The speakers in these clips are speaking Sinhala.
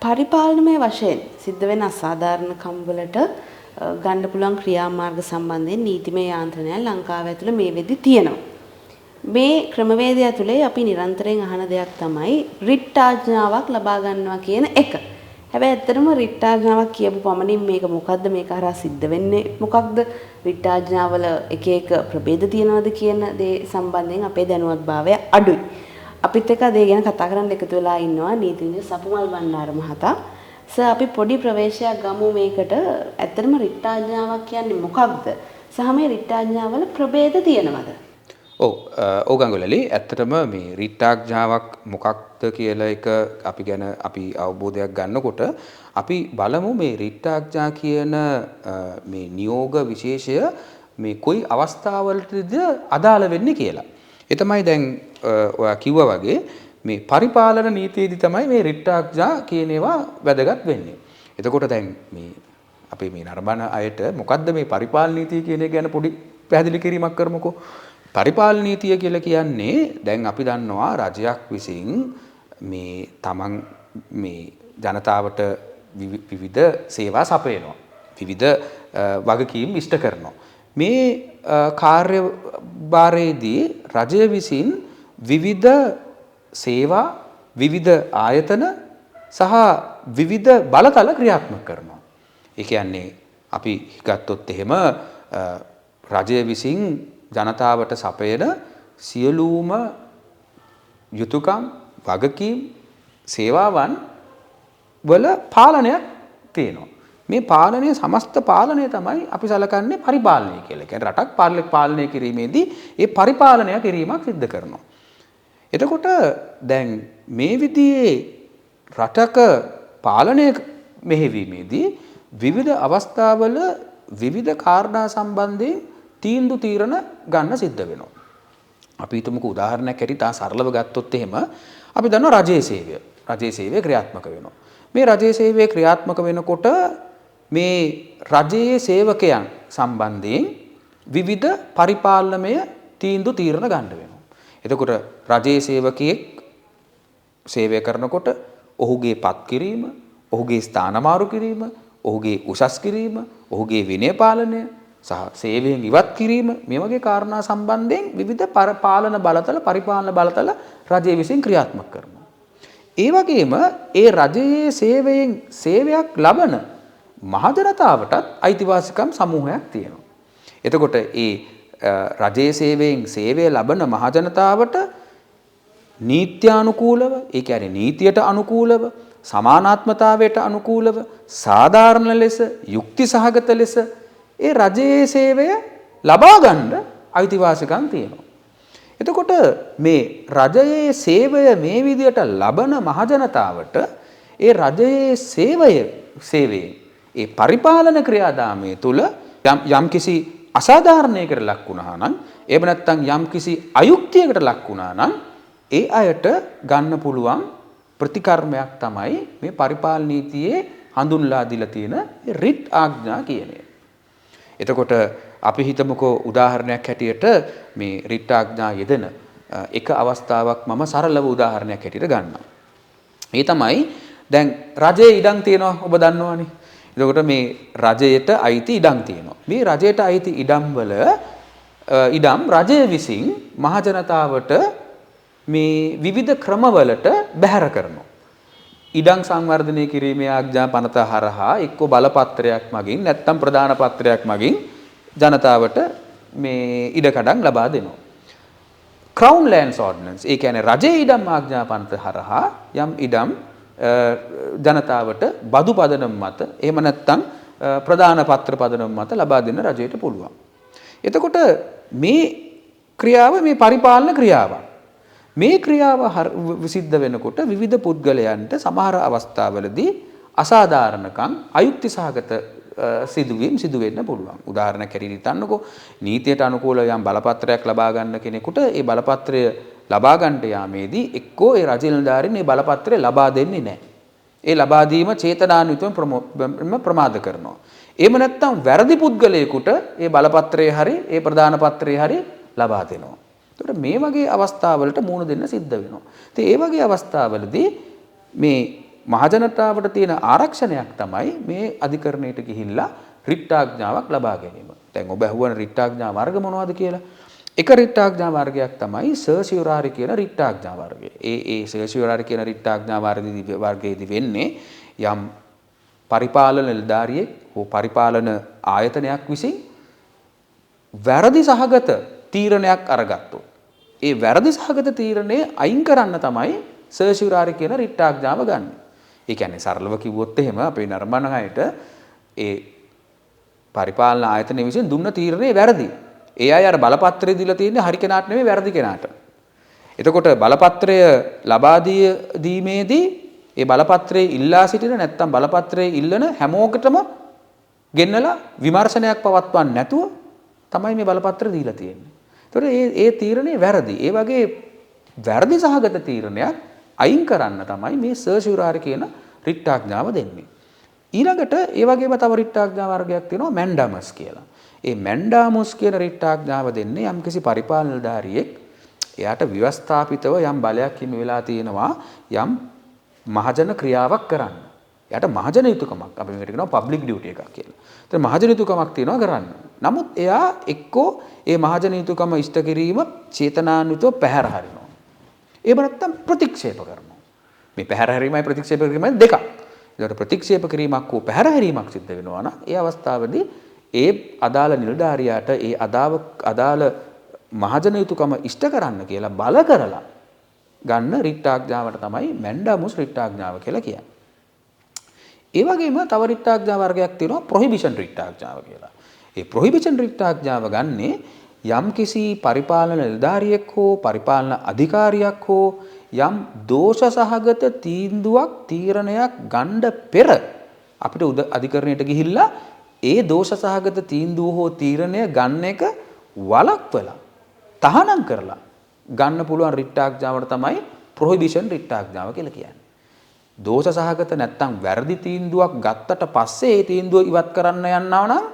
පරිපාලනමය වශයෙන් සිද්ධ වෙන අසාධාරණකම් වලට ගන්න පුළුවන් ක්‍රියාමාර්ග සම්බන්ධයෙන් නීතිමය යාන්ත්‍රණය ලංකාව ඇතුළේ මේ වෙද්දි තියෙනවා. මේ ක්‍රමවේදය ඇතුලේ අපි නිරන්තරයෙන් අහන දෙයක් තමයි රිට් ආඥාවක් ලබා ගන්නවා කියන එක. හැබැයි ඇත්තටම රිට් ආඥාවක් කියපු පමණින් මේක මොකද්ද මේක හරහා සිද්ධ වෙන්නේ මොකක්ද රිට් ආඥාවල එක එක ප්‍රභේද තියෙනවද කියන දේ සම්බන්ධයෙන් අපේ දැනුවත්භාවය අඩුයි. අපිත් එක්ක ඒ ගැන කතා කරන්න එකතු වෙලා ඉන්නවා නීතිඥ සපුමල් බණ්ඩාර මහතා. සර් අපි පොඩි ප්‍රවේශයක් ගමු මේකට. ඇත්තටම රිට් ආඥාවක් කියන්නේ මොකක්ද? සහ මේ රිට් ආඥාවල ප්‍රභේද තියෙනවද? ඔව් ගංගුලලි ඇත්තටම මේ රිට් ආඥාවක් මොකක්ද කියලා එක අපි ගැන අපි අවබෝධයක් ගන්නකොට අපි බලමු මේ රිට් ආඥා කියන මේ නියෝග විශේෂය මේ කොයි අවස්ථාවලටද අදාළ වෙන්නේ කියලා. ඒ තමයි දැන් ඔයා කිව්වා වගේ මේ පරිපාලන නීතියේදී තමයි මේ රිට් ආඥා කියන ඒවා වැදගත් වෙන්නේ. එතකොට දැන් මේ අපේ මේ නරඹන අයට මොකද්ද මේ පරිපාලන නීතිය කියන එක ගැන පොඩි පැහැදිලි කිරීමක් කරමුකෝ. පරිපාලන නීතිය කියලා කියන්නේ දැන් අපි දන්නවා රජයක් විසින් මේ තමන් මේ ජනතාවට විවිධ සේවා සපයනවා. විවිධ වගකීම් ඉෂ්ට කරනවා. මේ කාර්යභාරයේදී රජය විසින් විවිධ සේවා විවිධ ආයතන සහ විවිධ බලතල ක්‍රියාත්මක කරනවා. ඒ කියන්නේ අපි ගත්තොත් එහෙම රජය විසින් ජනතාවට සපයන සියලුම යුතුයකම් වගකීම් සේවාවන් වල පාලනයක් තියෙනවා. මේ පාලනය සමස්ත පාලනය තමයි අපි සලකන්නේ පරිපාලනය කියලා. කියන්නේ රටක් පාලනය කිරීමේදී ඒ පරිපාලනය කිරීමක් සිද්ධ කරනවා. එතකොට දැන් මේ විදිහේ රටක පාලනය මෙහෙවීමේදී විවිධ අවස්ථාවල විවිධ කාරණා සම්බන්ධයෙන් තීන්දුව తీරන ගන්න සිද්ධ වෙනවා. අපි හිතමුකෝ උදාහරණයක් ඇටියට සරලව ගත්තොත් එහෙම අපි දන්නවා රජයේ සේවය. රජයේ සේවය ක්‍රියාත්මක වෙනවා. මේ රජයේ සේවය ක්‍රියාත්මක වෙනකොට මේ රජයේ සේවකයන් සම්බන්ධයෙන් විවිධ පරිපාලනමය තීන්දුව తీරන ගන්න වෙනවා. එතකොට රජයේ සේවකයෙක් සේවය කරනකොට ඔහුගේ පත් කිරීම, ඔහුගේ ස්ථානමාරු කිරීම, ඔහුගේ උසස් කිරීම, ඔහුගේ විනය පාලනය සහ සේවයෙන් ඉවත් කිරීම මේ වගේ කාරණා සම්බන්ධයෙන් විවිධ පාලන බලතල පරිපාලන බලතල රජය විසින් ක්‍රියාත්මක කරනවා. ඒ වගේම ඒ රජයේ සේවයෙන් සේවයක් ලබන මහජනතාවටත් අයිතිවාසිකම් සමූහයක් තියෙනවා. එතකොට ඒ රජයේ සේවයෙන් සේවය ලබන මහජනතාවට නීත්‍යානුකූලව, ඒ කියන්නේ නීතියට අනුකූලව, සමානාත්මතාවයට අනුකූලව, සාධාරණ ලෙස, යුක්ති සහගත ලෙස ඒ රජයේ සේවය ලබා ගන්න අයිතිවාසිකම් තියෙනවා. එතකොට මේ රජයේ සේවය මේ විදියට ලබන මහජනතාවට ඒ රජයේ සේවයේ ඒ පරිපාලන ක්‍රියාදාමයේ තුල යම්කිසි අසාධාරණයකට ලක් වුණා නම් එහෙම නැත්නම් යම්කිසි අයුක්තියකට ලක් වුණා නම් ඒ අයට ගන්න පුළුවන් ප්‍රතිකර්මයක් තමයි මේ පරිපාලන නීතියේ හඳුන්ලා දීලා තියෙන රිට් ආඥා කියන්නේ. එතකොට අපි හිතමුකෝ උදාහරණයක් හැටියට මේ රිට් ආඥා යෙදෙන එක අවස්ථාවක් මම සරලව උදාහරණයක් හැටියට ගන්නම්. ඒ තමයි දැන් රජයේ ඉඩම් තියෙනවා ඔබ දන්නවනේ. එතකොට මේ රජයට අයිති ඉඩම් තියෙනවා. මේ රජයට අයිති ඉඩම් රජය විසින් මහජනතාවට මේ විවිධ ක්‍රමවලට බැහැර කරනවා. ඉඩම් සංවර්ධනය කිරීමේ ආඥා පනත හරහා එක්ක බලපත්‍රයක් මගින් නැත්නම් ප්‍රධාන පත්‍රයක් මගින් ජනතාවට මේ ඉඩකඩම් ලබා දෙනවා. Crown Lands Ordinance ඒ කියන්නේ රජයේ ඉඩම් ආඥා පනත හරහා යම් ඉඩම් ජනතාවට බදු පදනම මත එහෙම නැත්නම් ප්‍රධාන පත්‍ර පදනම මත ලබා දෙන්න රජයට පුළුවන්. එතකොට මේ ක්‍රියාව මේ පරිපාලන ක්‍රියාවක්. මේ ක්‍රියාව සිද්ධ වෙනකොට විවිධ පුද්ගලයන්ට සමහර අවස්ථාවලදී අසාධාරණකම් අයුක්ති සහගත සිදුවීම් සිදු වෙන්න පුළුවන්. උදාහරණයක් හැටියට හිතන්නකෝ නීතියට අනුකූලව යම් බලපත්‍රයක් ලබා ගන්න කෙනෙකුට ඒ බලපත්‍රය ලබා ගන්නට යාමේදී එක්කෝ ඒ රජ නිලධාරීන් මේ බලපත්‍රය ලබා දෙන්නේ නැහැ. ඒ ලබා දීම චේතනාන්විතව ප්‍රමාද කරනවා. එහෙම නැත්නම් වැරදි පුද්ගලයෙකුට ඒ බලපත්‍රයේ හරි ඒ ප්‍රධාන පත්‍රයේ හරි ලබා දෙනවා. ඒකට මේ වගේ අවස්ථාවලට මුහුණ දෙන්න සිද්ධ වෙනවා. ඉතින් ඒ වගේ අවස්ථාවලදී මේ මහජනතාවට තියෙන ආරක්ෂණයක් තමයි මේ අධිකරණයට ගිහිල්ලා රිට් ආඥාවක් ලබා ගැනීම. දැන් ඔබ අහුවන රිට් ආඥා වර්ග මොනවද කියලා? එක රිට් ආඥා වර්ගයක් තමයි සර්සියුරාරි කියන රිට් ආඥා වර්ගය. ඒ සර්සියුරාරි කියන රිට් ආඥා වර්ගයේදී වෙන්නේ යම් පරිපාලන නිලධාරියෙක් හෝ පරිපාලන ආයතනයක් විසින් වැරදි සහගත තීරණයක් අරගත්තොත් ඒ වැරදි සහගත තීරණය අයින් කරන්න තමයි සර්සියුරාරි කියන රිට් ආඥාව ගන්න. ඒ කියන්නේ සරලව කිව්වොත් එහෙම අපේ නරඹන අයට ඒ පරිපාලන ආයතනය විසින් දුන්න තීරණේ වැරදි. ඒ අය අර බලපත්‍රය දීලා තියෙන්නේ හරි කෙනාට නෙමෙයි වැරදි කෙනාට. එතකොට බලපත්‍රය ලබා දීමේදී ඒ බලපත්‍රයේ ඉල්ලා සිටින නැත්නම් බලපත්‍රයේ ඉල්ලන හැමෝකටම ගෙන්නලා විමර්ශනයක් පවත්වන්න නැතුව තමයි මේ බලපත්‍ර දීලා තියෙන්නේ. ඒතකොට ඒ තීරණේ වැරදි. ඒ වගේ වැරදි සහගත තීරණයක් අයින් කරන්න තමයි මේ සර්සියුරාරි කියන රිට් ආඥාව දෙන්නේ. ඊළඟට ඒ වගේම තව රිට් ආඥා වර්ගයක් තියෙනවා මැන්ඩාමස් කියලා. ඒ මැන්ඩාමස් කියන රිට් ආඥාව දෙන්නේ යම්කිසි පරිපාලන නිලධාරියෙක් එයාට ව්‍යවස්ථාපිතව යම් බලයක් හිමි වෙලා තියෙනවා යම් මහජන ක්‍රියාවක් කරන්න. එයාට මහජන යුතුයකමක් අපි මේකට කියනවා පබ්ලික් ඩියුටි එකක් කියලා. ඒතර මහජන යුතුයකමක් තියෙනවා කරන්න. නමුත් එයා එක්කෝ ඒ මහජන යුතුයකම ඉෂ්ට කිරීම චේතනාන්විතව පැහැර හරිනවා. එහෙම නැත්නම් ප්‍රතික්ෂේප කරනවා. මේ පැහැර හැරීමයි ප්‍රතික්ෂේප කිරීමයි දෙකක්. ඒකට ප්‍රතික්ෂේප කිරීමක් හෝ පැහැර හැරීමක් සිද්ධ වෙනවා නම් ඒ අවස්ථාවේදී ඒ අදාළ නිලධාරියාට ඒ අදාළ මහජන යුතුයකම ඉෂ්ට කරන්න කියලා බල කරලා ගන්න රිට් ආඥාවට තමයි මැන්ඩාමස් රිට් ආඥාව කියලා කියන්නේ. ඒ වගේම තව රිට් ආඥා වර්ගයක් තියෙනවා ප්‍රොහිබිෂන් රිට් ආඥාව කියලා. ඒ ප්‍රොහිබිෂන් රිට් ආඥාව ගන්නේ යම්කිසි පරිපාලන නිලධාරියෙක් හෝ පරිපාලන අධිකාරියක් හෝ යම් දෝෂ සහගත තීන්දුවක් තීරණයක් ගන්න පෙර අපිට අධිකරණයට ගිහිල්ලා ඒ දෝෂ සහගත තීන්දුව හෝ තීරණය ගන්න එක වළක්වලා තහනම් කරලා ගන්න පුළුවන් රිට් ආඥාවට තමයි ප්‍රොහිබිෂන් රිට් ආඥාව කියලා කියන්නේ. දෝෂ සහගත නැත්නම් වැරදි තීන්දුවක් ගත්තට පස්සේ ඒ තීන්දුව ඉවත් කරන්න යනවා නම්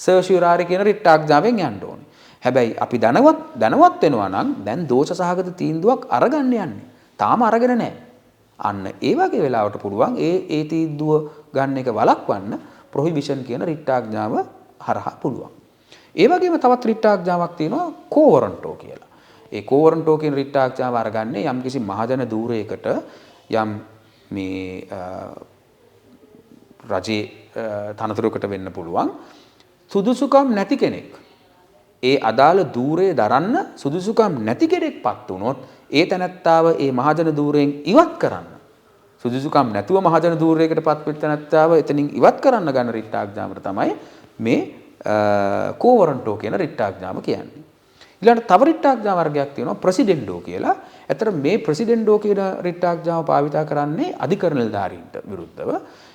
සර්සියුරාරි කියන රිට් ආඥාවෙන් යන්න ඕනේ. හැබැයි අපි දැනවත් වෙනවා නම් දැන් දෝෂ සහගත තීන්දුවක් අරගන්න යන්නේ. තාම අරගෙන නැහැ. අන්න ඒ වගේ වෙලාවට පුළුවන් ඒ තීන්දුව ගන්න එක වළක්වන්න ප්‍රොහිබිෂන් කියන රිට් ආඥාව හරහා පුළුවන්. ඒ වගේම තවත් රිට් ආඥාවක් තියෙනවා කෝවරන්ටෝ කියලා. ඒ කෝවරන්ටෝ කියන රිට් ආඥාව අරගන්නේ යම්කිසි මහජන ධූරයකට යම් මේ රජයේ තනතුරකට වෙන්න පුළුවන් සුදුසුකම් නැති කෙනෙක් ඒ අදාළ ධූරය දරන්න සුදුසුකම් නැති කෙනෙක්පත් වුණොත් ඒ තැනැත්තාව ඒ මහජන ධූරයෙන් ඉවත් කරන්න සුදුසුකම් නැතුව මහජන ධූරයකටපත් වෙච්ච තැනැත්තාව එතනින් ඉවත් කරන්න ගන්න රිට් ආඥාවට තමයි මේ කෝවරන්ටෝ කියන රිට් ආඥාව කියන්නේ. ඊළඟට තව රිට් ආඥා වර්ගයක් තියෙනවා ප්‍රෙසිඩෙන්ඩෝ කියලා. ඇත්තට මේ ප්‍රෙසිඩෙන්ඩෝ කියන රිට් ආඥාව භාවිතා කරන්නේ අධිකරණ නිලධාරීන්ට විරුද්ධව.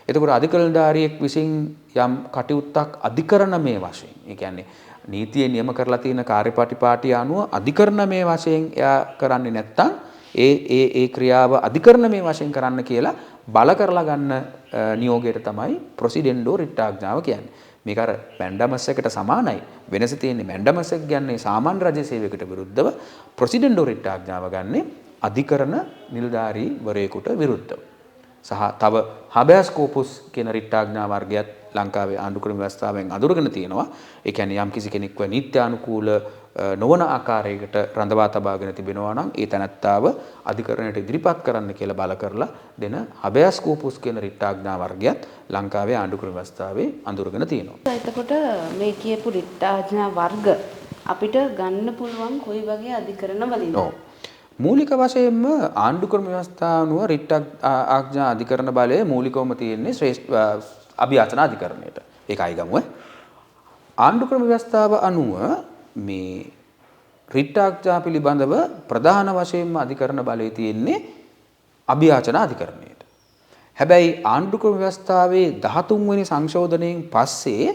එතකොට අධිකරණ නිලධාරියෙක් විසින් යම් කටයුත්තක් අධිකරණමය වශයෙන්, ඒ කියන්නේ නීතිය නියම කරලා තියෙන කාර්යපටිපාටිය අනුව අධිකරණමය වශයෙන් එයා කරන්නේ නැත්නම් ඒ ක්‍රියාව අධිකරණමය වශයෙන් කරන්න කියලා බල කරලා ගන්න නියෝගයට තමයි ප්‍රෙසිඩෙන්ඩෝ රිට් ආඥාව කියන්නේ. මේක අර මැන්ඩාමස් එකට සමානයි. වෙනස තියෙන්නේ මැන්ඩාමස් එක කියන්නේ සාමාන්‍ය රජ සේවයකට විරුද්ධව ප්‍රෙසිඩෙන්ඩෝ රිට් ආඥාව ගන්නේ අධිකරණ නිලධාරීවරයෙකුට විරුද්ධව. සහ තව හබෑස් කෝපස් කියන රිට් ආඥා වර්ගයක් ලංකාවේ ආණ්ඩුක්‍රම ව්‍යවස්ථාවෙන් අඳුරගෙන තියෙනවා. ඒ කියන්නේ යම්කිසි කෙනෙක්ව නීත්‍යානුකූල නොවන ආකාරයකට රඳවා තබාගෙන තිබෙනවා නම් ඒ තැනැත්තාව අධිකරණයට ඉදිරිපත් කරන්න කියලා බල කරලා දෙන හබෑස් කෝපස් කියන රිට් ආඥා වර්ගයක් ලංකාවේ ආණ්ඩුක්‍රම ව්‍යවස්ථාවේ අඳුරගෙන තියෙනවා. එතකොට මේ කියපු රිට් ආඥා වර්ග අපිට ගන්න පුළුවන් කොයි වගේ අධිකරණ වලින්ද? මූලික වශයෙන්ම ආණ්ඩුක්‍රම ව්‍යවස්ථානුව රිට් ආඥා අධිකරණ බලය මූලිකවම තියෙන්නේ ශ්‍රේෂ්ඨ අභියාචන අධිකරණයට. ඒකයි ගමුව. ආණ්ඩුක්‍රම ව්‍යවස්ථාව අනුව මේ රිට් ආඥා පිළිබඳව ප්‍රධාන වශයෙන්ම අධිකරණ බලය තියෙන්නේ අභියාචන අධිකරණයට. හැබැයි ආණ්ඩුක්‍රම ව්‍යවස්ථාවේ 13 වෙනි සංශෝධනයෙන් පස්සේ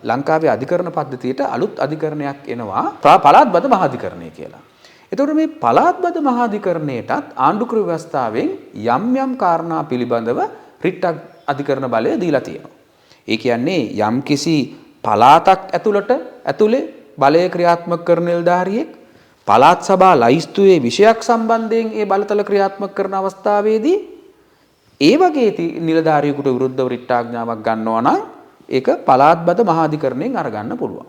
ලංකාවේ අධිකරණ පද්ධතියට අලුත් අධිකරණයක් එනවා පළාත්බද මහාධිකරණය කියලා. එතකොට මේ පළාත්බද මහාධිකරණයටත් ආණ්ඩුක්‍රම ව්‍යවස්ථාවෙන් යම් යම් කාරණා පිළිබඳව රිට් අධිකරණ බලය දීලා තියෙනවා. ඒ කියන්නේ යම් කිසි පළාතක් ඇතුලේ බලය ක්‍රියාත්මක කරන නිලධාරියෙක් පළාත් සභා ලයිස්තුවේ විෂයක් සම්බන්ධයෙන් ඒ බලතල ක්‍රියාත්මක කරන අවස්ථාවේදී ඒ වගේ නිලධාරියෙකුට විරුද්ධව රිට් ආඥාවක් ගන්නවා නම් ඒක පළාත්බද මහාධිකරණයෙන් අරගන්න පුළුවන්.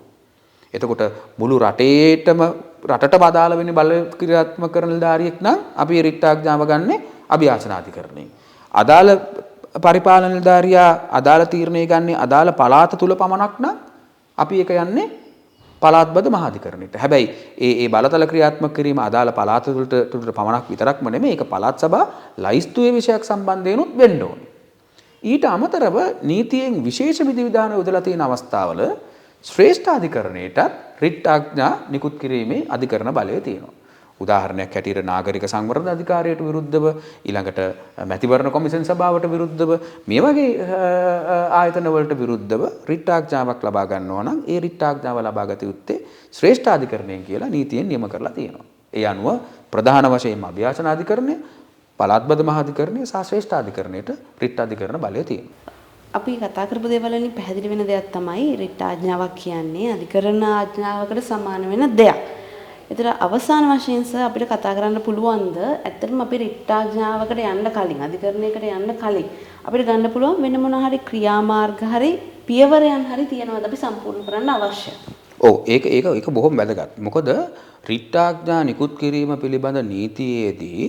එතකොට මුළු රටටම අදාළ වෙන බල ක්‍රියාත්මක කරන නිලධාරියෙක් නම් අපි රිට් ආඥාව ගන්නෙ අභියාචනාධිකරණයෙන්. අදාළ පරිපාලන නිලධාරියා අදාළ තීරණය ගන්නේ අදාළ පළාත තුල පමණක් නම් අපි ඒක යන්නේ පළාත්බද මහාධිකරණයට. හැබැයි ඒ බලතල ක්‍රියාත්මක කිරීම අදාළ පළාත තුලට පමණක් විතරක්ම නෙමෙයි ඒක පළාත් සභා ලයිස්තුවේ විෂයක් සම්බන්ධයෙන්ුත් වෙන්න ඕනේ. ඊට අමතරව නීතියෙන් විශේෂ විධිවිධාන යොදලා තියෙන අවස්ථාවල ශ්‍රේෂ්ඨාධිකරණයටත් රිට් ආඥා නිකුත් කිරීමේ අධිකරණ බලය තියෙනවා. උදාහරණයක් හැටියට නාගරික සංවර්ධන අධිකාරියට විරුද්ධව ඊළඟට මැතිවරණ කොමිෂන් සභාවට විරුද්ධව මේ වගේ ආයතන වලට විරුද්ධව රිට් ආඥාවක් ලබා ගන්නවා නම් ඒ රිට් ආඥාව ලබා ගත යුත්තේ ශ්‍රේෂ්ඨාධිකරණයෙන් කියලා නීතියෙන් නියම කරලා තියෙනවා. ඒ අනුව ප්‍රධාන වශයෙන්ම අභියාචනාධිකරණය, පළාත්බද මහාධිකරණය සහ ශ්‍රේෂ්ඨාධිකරණයට රිට් අධිකරණ බලය තියෙනවා. අපි කතා කරපු දේවල් වලින් පැහැදිලි වෙන දෙයක් තමයි රිට් ආඥාවක් කියන්නේ අධිකරණ ආඥාවකට සමාන වෙන දෙයක්. ඒතර අවසාන වශයෙන් අපිට කතා කරන්න පුළුවන්ද ඇත්තටම අපි රිට් ආඥාවකට යන්න කලින් අධිකරණයකට යන්න කලින් අපිට ගන්න පුළුවන් වෙන මොන හරි ක්‍රියාමාර්ග හරි පියවරයන් හරි තියනවාද අපි සම්පූර්ණ කරන්න අවශ්‍ය? ඔව් ඒක බොහොම වැදගත්. මොකද රිට් ආඥා නිකුත් කිරීම පිළිබඳ නීතියේදී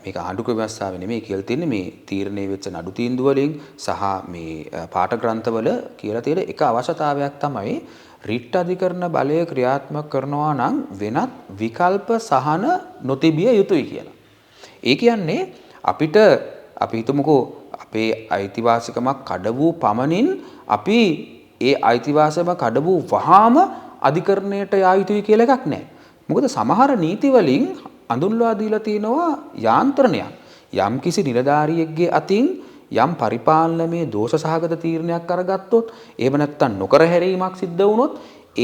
මේක ආණ්ඩුක්‍රම ව්‍යවස්ථාවේ නෙමෙයි කියලා තියෙන්නේ මේ තීරණය වෙච්ච නඩු තීන්දුව වලින් සහ මේ පාඨ ග්‍රන්ථවල කියලා තියෙන එක අවශ්‍යතාවයක් තමයි රිට් අධිකරණ බලය ක්‍රියාත්මක කරනවා නම් වෙනත් විකල්ප සහන නොතිබිය යුතුයි කියලා. ඒ කියන්නේ අපි හිතමුකෝ අපේ අයිතිවාසිකමක් කඩ වූ පමණින් අපි ඒ අයිතිවාසිකම කඩ වූ වහාම අධිකරණයට යා යුතුයි කියලා එකක් නැහැ. මොකද සමහර නීති වලින් අඳුන්වා දීලා තියෙනවා යාන්ත්‍රණයක්. යම් කිසි නිලධාරියෙක්ගේ අතින් යම් පරිපාලනමය දෝෂ සහගත තීරණයක් අරගත්තොත් එහෙම නැත්නම් නොකර හැරීමක් සිද්ධ වුණොත්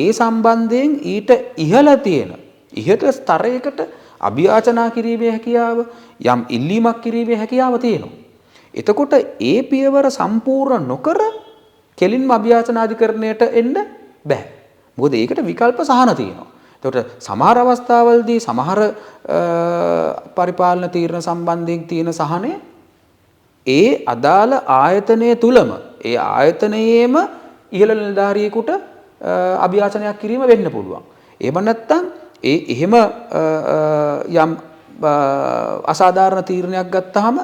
ඒ සම්බන්ධයෙන් ඊට ඉහළ ස්තරයකට අභියාචනා කිරීමේ හැකියාව යම් ඉල්ලීමක් කිරීමේ හැකියාව තියෙනවා. එතකොට ඒ පියවර සම්පූර්ණ නොකර කෙලින්ම අභියාචනාධිකරණයට එන්න බෑ. මොකද ඒකට විකල්ප සහන තියෙනවා. එතකොට සමහර අවස්ථාවලදී සමහර පරිපාලන තීරණ සම්බන්ධයෙන් තියෙන සහනය ඒ අදාළ ආයතනය තුලම ඒ ආයතනයේම ඉහළ නිලධාරියෙකුට අභියාචනයක් කිරීම වෙන්න පුළුවන්. එහෙම නැත්නම් එහෙම යම් අසාධාරණ තීරණයක් ගත්තාම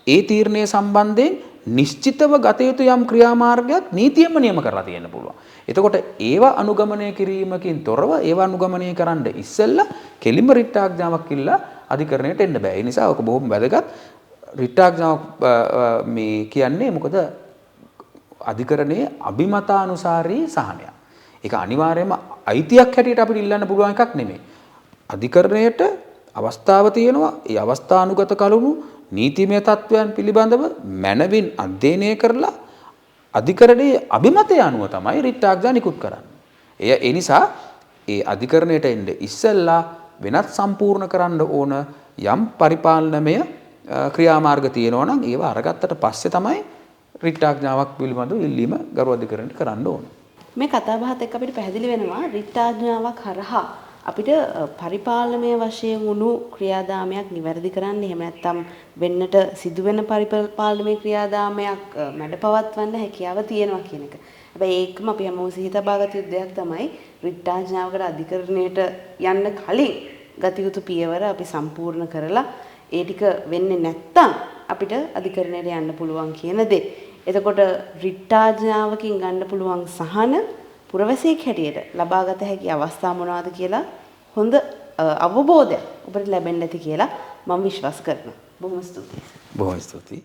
ඒ තීරණය සම්බන්ධයෙන් නිශ්චිතව ගත යුතු යම් ක්‍රියාමාර්ගයක් නීතියෙන්ම නියම කරලා තියෙන්න පුළුවන්. එතකොට ඒවා අනුගමනය කිරීමකින් තොරව ඒවා අනුගමනය කරන්න ඉස්සෙල්ලා කෙලිම රිට් ආඥාවක් කිල්ලා අධිකරණයට එන්න බෑ. ඒ නිසා ඔක බොහොම වැදගත්. රිට් ආඥාවක් මේ කියන්නේ මොකද අධිකරණයේ අභිමතානුසාරී සහනයක්. ඒක අනිවාර්යයෙන්ම අයිතියක් හැටියට අපිට ඉල්ලන්න පුළුවන් එකක් නෙමෙයි. අධිකරණයට අවස්ථාව තියෙනවා. ඒ අවස්ථානුගත කරුණු නීතිමය තත්වයන් පිළිබඳව මනවින් අධ්‍යයනය කරලා අධිකරණයේ අභිමතය අනුව තමයි රිට් ආඥා නිකුත් කරන්නේ. ඒ නිසා ඒ අධිකරණයට එන්න ඉස්සෙල්ලා වෙනත් සම්පූර්ණ කරන්න ඕන යම් පරිපාලනමය ක්‍රියාමාර්ග තියෙනවා නම් ඒවා අරගත්තට පස්සේ තමයි රිට් ආඥාවක් පිළිබඳව ඉල්ලීම ගරු අධිකරණයට කරන්න ඕන. මේ කතාබහත් එක්ක අපිට පැහැදිලි වෙනවා රිට් ආඥාවක් හරහා අපිට පරිපාලනමය වශයෙන් වුණු ක්‍රියාදාමයක් නිවැරදි කරන්න එහෙම නැත්නම් වෙන්නට සිදුවෙන පරිපාලනමය ක්‍රියාදාමයක් මැඩපවත්වන්න හැකියාව තියෙනවා කියන එක. හැබැයි ඒකම අපි හැමෝම සිහි තබා ගත යුතු දෙයක් තමයි රිට් ආඥාවකට අධිකරණයට යන්න කලින් ගත යුතු පියවර අපි සම්පූර්ණ කරලා ඒ ටික වෙන්නේ නැත්තම් අපිට අධිකරණයට යන්න පුළුවන් කියන දේ. එතකොට රිට් ආඥාවකින් ගන්න පුළුවන් සහන පුරවැසියෙක් හැටියට ලබාගත හැකි අවස්ථා මොනවාද කියලා හොඳ අවබෝධයක් ඔබට ලැබෙන්න ඇති කියලා මම විශ්වාස කරනවා. බොහොම ස්තුතියි. බොහොම ස්තුතියි.